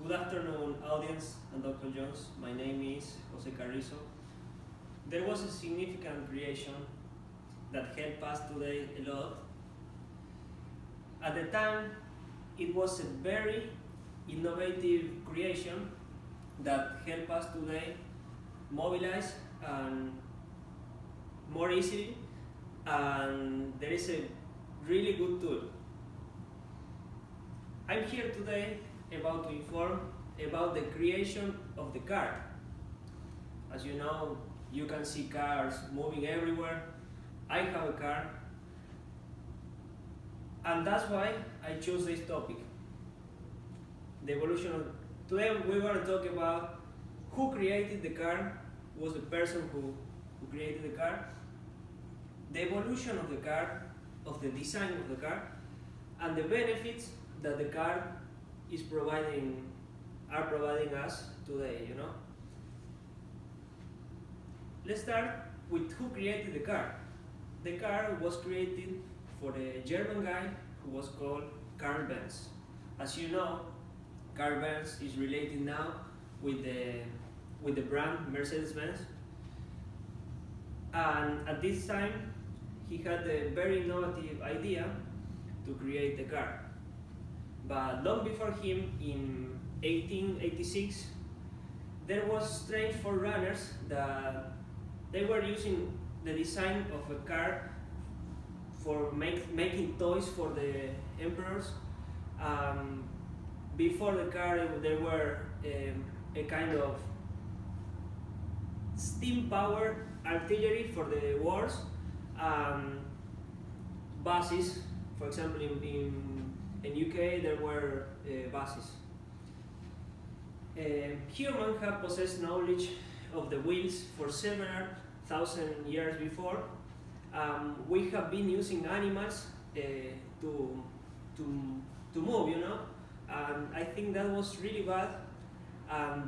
Good afternoon, audience and Dr. Jones. My name is Jose Carrizo. There was a significant creation that helped us today a lot. At the time, it was a very innovative creation that helped us today mobilize and more easily, and there is a really good tool. I'm here today about to inform about the creation of the car. As you know, you can see cars moving everywhere. I have a car, and that's why I chose this topic. The evolution of today we're going to talk about who created the car, was the person who created the car, the evolution of the car, of the design of the car, and the benefits that the car is providing us today, Let's start with who created the car. The car was created for a German guy who was called Carl Benz. As you know, Carl Benz is related now with the brand Mercedes-Benz. And at this time, he had a very innovative idea to create the car. But long before him, in 1886, there was strange forerunners that they were using the design of a car for making toys for the emperors. Before the car, there were a kind of steam-powered artillery for the wars, buses. For example, in UK there were buses. Humans have possessed knowledge of the wheels for several thousand years before. We have been using animals to move, and I think that was really bad.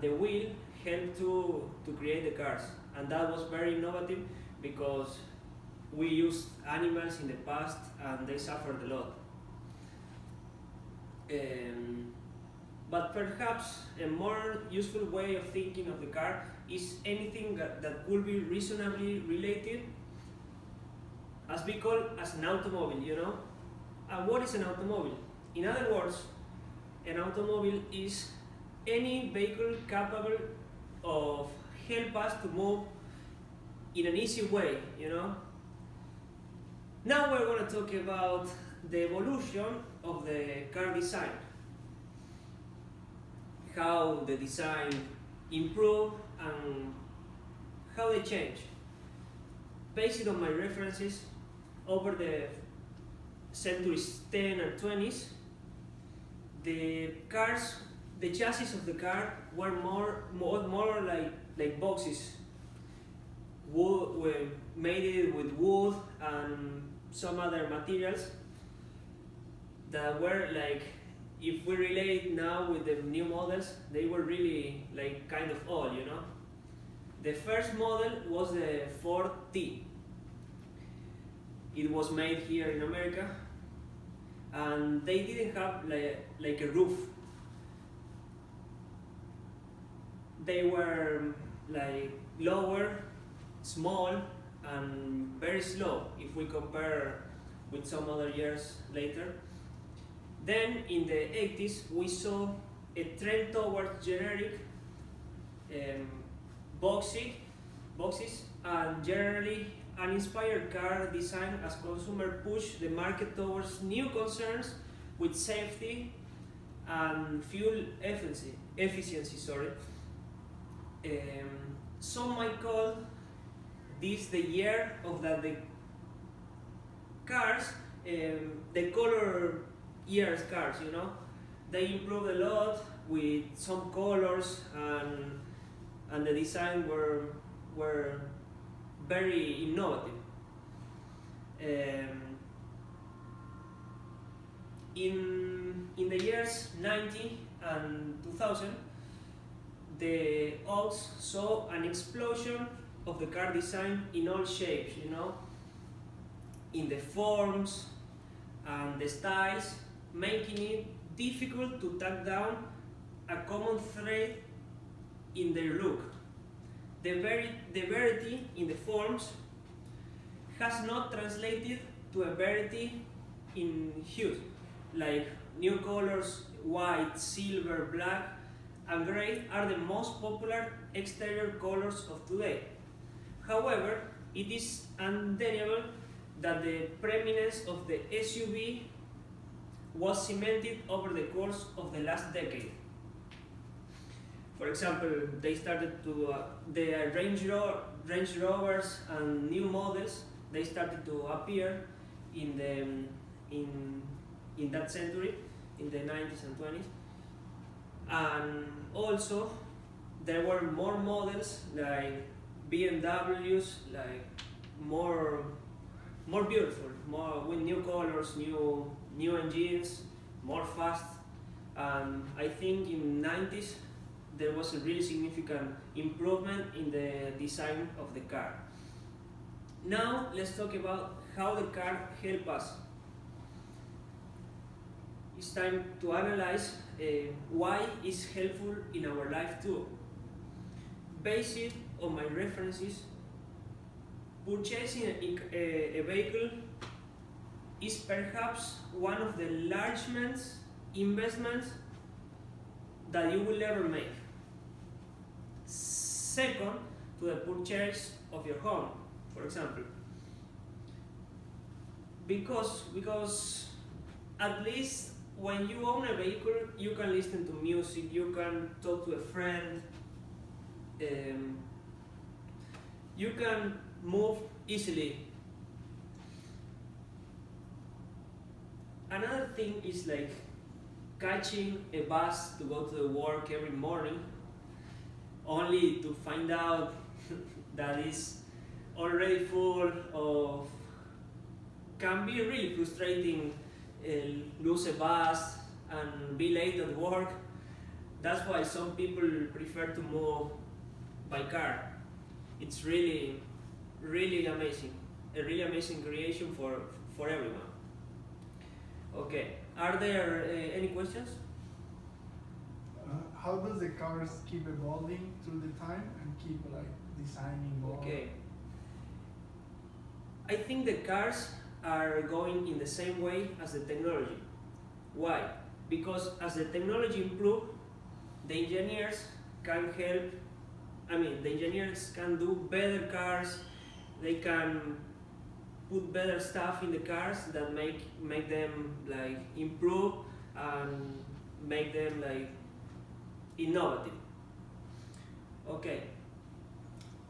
The wheel helped to create the cars, and that was very innovative because we used animals in the past and they suffered a lot. But perhaps a more useful way of thinking of the car is anything that could be reasonably related, as we call as an automobile, And what is an automobile? In other words, an automobile is any vehicle capable of help us to move in an easy way, Now we're going to talk about the evolution of the car design. How the design improved and how they change. Based on my references over the centuries 10 and 20s, the chassis of the car were more like boxes. Were made with wood and some other materials that were like, if we relate now with the new models, they were really like kind of old, The first model was the Ford T. It was made here in America, and they didn't have like a roof. They were like lower, small, and very slow if we compare with some other years later. Then in the 80s we saw a trend towards generic boxes and generally uninspired car design as consumers push the market towards new concerns with safety and fuel efficiency. Some might call this the year of the cars, the color years cars, They improved a lot with some colors, and the design were very innovative. In the years 90 and 2000, the Oaks saw an explosion of the car design in all shapes, in the forms and the styles, making it difficult to track down a common thread in their look. The variety in the forms has not translated to a variety in hues, like new colors, white, silver, black, and gray are the most popular exterior colors of today. However, it is undeniable that the preeminence of the SUV was cemented over the course of the last decade. For example, they started to the Range Rovers and new models. They started to appear in that century, in the 90s and 20s, and also there were more models like BMWs, like more beautiful, more with new colors, new engines, more fast. I think in 90s there was a really significant improvement in the design of the car. Now let's talk about how the car helps us. It's time to analyze why it's helpful in our life too. Based on my references, purchasing a vehicle is perhaps one of the largest investments that you will ever make. Second to the purchase of your home, for example. Because at least when you own a vehicle, you can listen to music, you can talk to a friend, you can move easily. Another thing is like catching a bus to go to the work every morning, only to find out that it's already full of, can be really frustrating, lose a bus and be late at work. That's why some people prefer to move by car. It's really amazing, a really amazing creation for everyone. Okay, are there any questions? How does the cars keep evolving through the time and keep like designing more? Okay, I think the cars are going in the same way as the technology. Why? Because as the technology improves, the engineers can help. The engineers can do better cars. They can put better stuff in the cars that make them like improve and make them like innovative. Okay.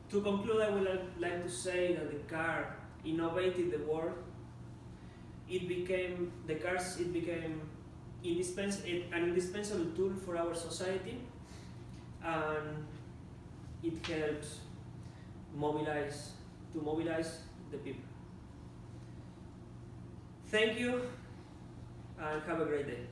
To conclude, I would like to say that the car innovated the world. It became an indispensable tool for our society, and it helps mobilize the people. Thank you, and have a great day.